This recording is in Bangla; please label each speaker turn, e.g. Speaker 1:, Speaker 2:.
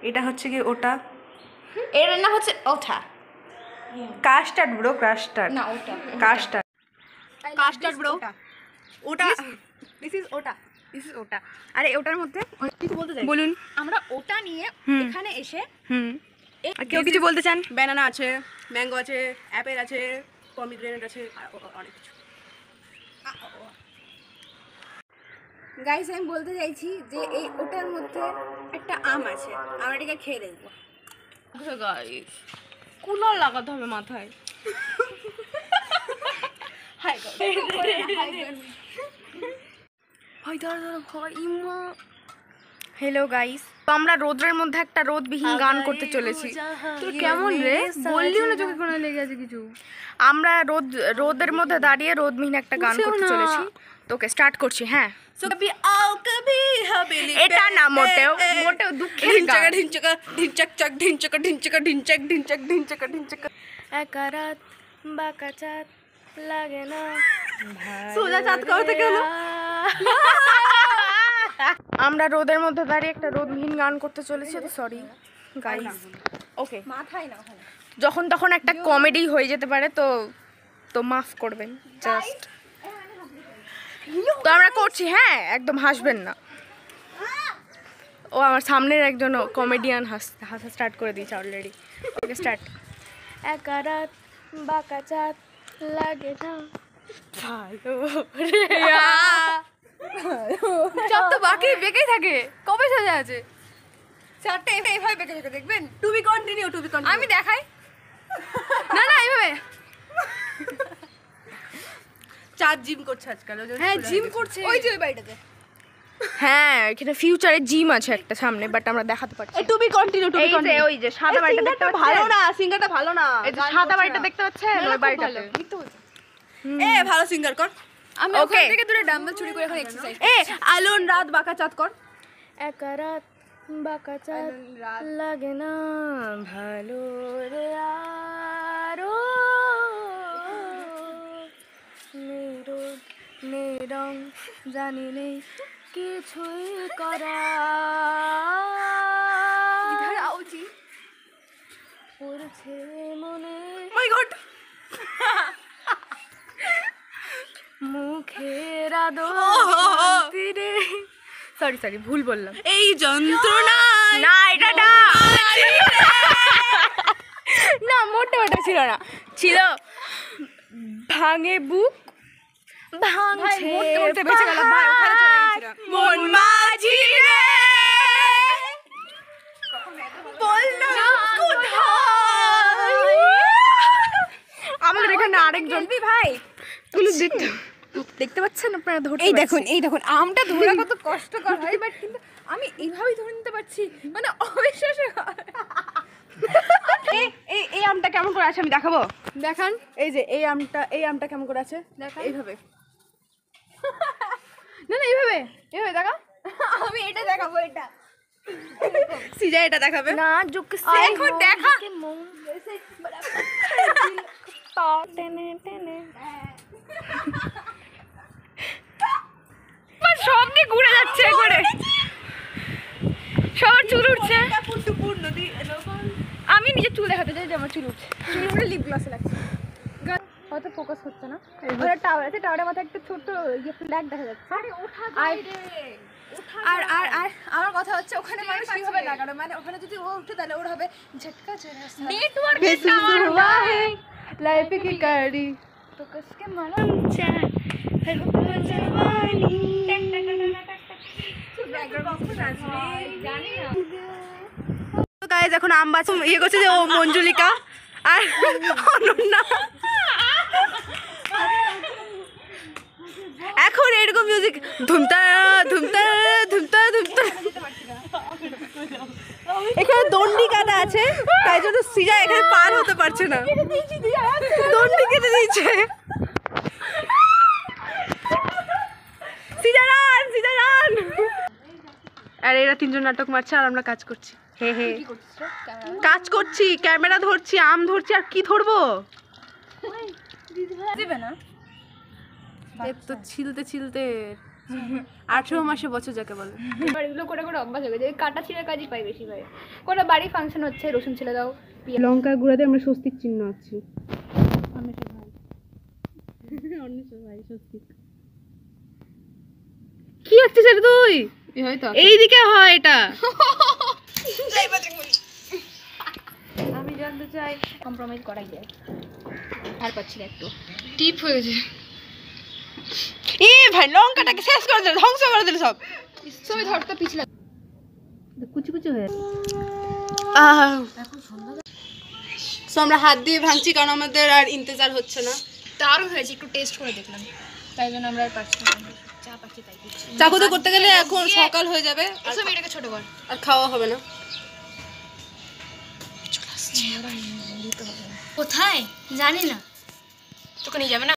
Speaker 1: এটা হচ্ছে কি ওটা,
Speaker 2: এর না হচ্ছে ওঠা
Speaker 1: কাস্টার্ড ব্রো, কাস্টার্ড
Speaker 2: না ওটা
Speaker 1: কাস্টার্ড
Speaker 2: কাস্টার্ড ব্রো
Speaker 1: ওটা দিস ইজ ওটা, দিস ইজ ওটা। আরে ওটার মধ্যে কিছু বলতে চাই,
Speaker 2: বলুন। আমরা ওটা নিয়ে এখানে এসে
Speaker 1: আর কেউ কিছু বলতে চান?
Speaker 3: ব্যানানা আছে, ম্যাঙ্গো আছে, অ্যাপেল আছে, পমিগ্রেনেট আছে, আর অনেক কিছু।
Speaker 2: গাইস আমি বলতে চাইছি যে এই ওটার মধ্যে একটা আম আছে, আমরা এটাকে খেয়ে দেখবো।
Speaker 3: গাইস কুলার লাগাতে হবে মাথায়।
Speaker 2: হাই
Speaker 1: হাই দাঁড়া ভাই ইমা। হ্যালো গাইস, তো আমরা রোদ্রের মধ্যে একটা রোদবিহীন গান করতে চলেছি।
Speaker 3: তোর কেমন রে? বললিও না চোখে কোনো লেগে আছে কিছু।
Speaker 1: আমরা রোদের মধ্যে দাঁড়িয়ে রোদবিহীন একটা গান করতে চলেছি। তোকে স্টার্ট করছি। হ্যাঁ,
Speaker 3: কবি আও কবি হাবিলি,
Speaker 1: এটা না মোটেও দুঃখের গান।
Speaker 3: ঢিনচাকা ঢিনচাক চাক ঢিনচাকা ঢিনচাকা ঢিনচাক ঢিনচাক ঢিনচাকা ঢিনচাকা।
Speaker 1: একা রাত বাঁকা চাঁদ লাগে না
Speaker 3: সোজা চাঁদ কোথা থেকে হলো?
Speaker 1: আমরা রোদের মধ্যে দাঁড়িয়ে একটা রোদবিহীন গান করতে চলেছি। তো সরি গাইস, ওকে
Speaker 2: মাথায় না ওখানে।
Speaker 1: যখন তখন একটা কমেডি হয়ে যেতে পারে, তো মাফ করবেন জাস্ট। তো আমরা করছি, হ্যাঁ একদম হাসবেন না। ও আমার সামনের একজন কমেডিয়ান হাসা স্টার্ট করে দিয়েছে অলরেডি। Okay start. একা রাত বাঁকা চাঁদ লাগে না ভালো রে
Speaker 2: চাঁদ তো বাকি বেঁকেই থাকে, কবে সাজা আছে চারটা এইভাবে বেঁকে থাকে, দেখবেন।
Speaker 3: To be continue, to be continue.
Speaker 2: আমি দেখাই না না এইভাবে।
Speaker 3: চাঁদ জিম করছে আজকাল।
Speaker 2: হ্যাঁ জিম করছে ওই যে ওই বাড়িটাতে।
Speaker 1: হ্যাঁ, এখানে ফিউচারে জিম আছে একটা সামনে, বাট আমরা দেখাতে পারছি না।
Speaker 3: To be continue, to be
Speaker 1: এই যে
Speaker 3: কন্টিনিউ।
Speaker 1: ওই যে সাদা বাড়িটা দেখতে পাচ্ছেন?
Speaker 3: ভালো না, সিঙ্গারটা ভালো না।
Speaker 1: এই যে সাদা বাড়িটা দেখতে পাচ্ছেন ওই বাড়িটাতে।
Speaker 3: এ ভালো সিঙ্গার কর।
Speaker 2: আমি
Speaker 1: Okay.
Speaker 2: ওখান থেকে দূরে ডাম্বেল চুরি করে এখন এক্সারসাইজ।
Speaker 3: এ আলোন রাত বাঁকা চাঁদ কর।
Speaker 1: একা রাত বাঁকা চাঁদ লাগে না ভালো রে আরো নিরোদ নিরং জানি নেই কিছুই করা
Speaker 2: ইধার আউজি
Speaker 1: পড়ছে মনে
Speaker 3: মাই গড।
Speaker 1: মুখের আদর তীরে। সরি ভুল বললাম।
Speaker 3: এই যন্ত্রণা
Speaker 1: না এটা না না মোটে ওটা ছিল না, ছিল ভাঙে বুক ভাঙছে
Speaker 2: মোটে বেঁচে গেল ভাই, ওখানে চলে গেছিলাম।
Speaker 3: মন মাঝি রে বল না কোথায়।
Speaker 1: আমাদের এখানে আরেকজন ভাই দেখতে পাচ্ছেন আপনারা? ধরতে
Speaker 2: এই
Speaker 1: পারছি।
Speaker 2: দেখুন আমটা ধরা কত কষ্টকর হয়, বাট কিন্তু আমি এইভাবেই ধরে নিতে পারছি, মানে অবিশ্বাস্য।
Speaker 3: এই আমটা কেমন করে আছে আমি দেখাবো।
Speaker 2: দেখান।
Speaker 3: এই যে এই আমটা কেমন করে আছে
Speaker 2: দেখান।
Speaker 3: এইভাবে।
Speaker 2: না না এইভাবে দেখা। আমি এটা দেখাবো, এটা
Speaker 3: সিজা এটা দেখাবে
Speaker 1: না যুগ
Speaker 2: এখন দেখা।
Speaker 1: টেনে টেনে সব দিয়ে ঘুরে যাচ্ছে করে, সবার চুল উঠছে। আমি নিজে চুল দেখাতে চাই যে আমার চুল উঠছে।
Speaker 2: চুল উঠে লিপ গ্লসে লাগছে।
Speaker 1: হয়তো ফোকাস হচ্ছে না।
Speaker 2: ওখানে টাওয়ার আছে, টাওয়ারের মাথায় একটা ছোট ইয়ে ফ্ল্যাগ দেখা যাচ্ছে। আরে ওঠা যায় রে। আর আর আর আমার কথা হচ্ছে ওখানে মানুষ কিভাবে লাগানো, মানে ওখানে যদি ও উঠে তাহলে ওর হবে ঝটকা চলে আসে। নেটওয়ার্ক
Speaker 3: লাইফ কি কারি
Speaker 2: তো কিসকে মারা
Speaker 3: তো গাইস এখন আম বাছ ইয়ে করছে যে ও মঞ্জুলিকা আর অনন্যা। এখন এরকম মিউজিক ধুমতা ধুমতা ধুমতা ধুমতা। এখানে দণ্ডি কাটা আছে, তাই জন্য সিজা এখানে পার হতে পারছে না, দণ্ডি কেটে দিয়েছে। সিজা রান। আর এরা তিনজন নাটক মারছে আর আমরা কাজ করছি। হে হে কাজ করছি, ক্যামেরা ধরছি, আম ধরছি, আর কি ধরবো?
Speaker 2: দিবে না
Speaker 3: তো ছিলতে 18 মাসে বছর যাকে বলে।
Speaker 2: এবার এগুলো করে করে অভ্যাস হয়ে গেছে, এই কাটা ছিঁড়ে কাজই পাই বেশি ভাই। কোনো বাড়ি ফাংশন হচ্ছে রসুন ছেড়ে দাও,
Speaker 3: লঙ্কা গুঁড়াতে আমরা স্বস্তিক চিহ্ন আছি। কি আছিস রে তুই? এইদিকে হয় এটা।
Speaker 2: আমি জানতে চাই কম্প্রোমাইজ করাই যায়, আর পাচ্ছি না একটু।
Speaker 1: টিপ হয়ে গেছে।
Speaker 3: এ ভাই লঙ্কাটাকে শেষ করে দিল, ধ্বংস করে দিল সব।
Speaker 2: তুমি ধরতে পিছলা
Speaker 3: কুচি কুচি হয়ে সো আমরা হাত দিয়ে ভাঙছি কারণ আমাদের আর ইন্তজার হচ্ছে না।
Speaker 2: দারুণ হয়েছে, একটু টেস্ট করে দেখলাম, তাই জন্য আমরা আর পাচ্ছি না। চা পাচ্ছি তাই দিচ্ছি।
Speaker 3: চাকুতে করতে গেলে এখন সকাল হয়ে যাবে
Speaker 2: এসব এটাকে ছোট কর,
Speaker 3: আর খাওয়া হবে না।
Speaker 2: কোথায় জানি না, তোকে নিয়ে যাবে না।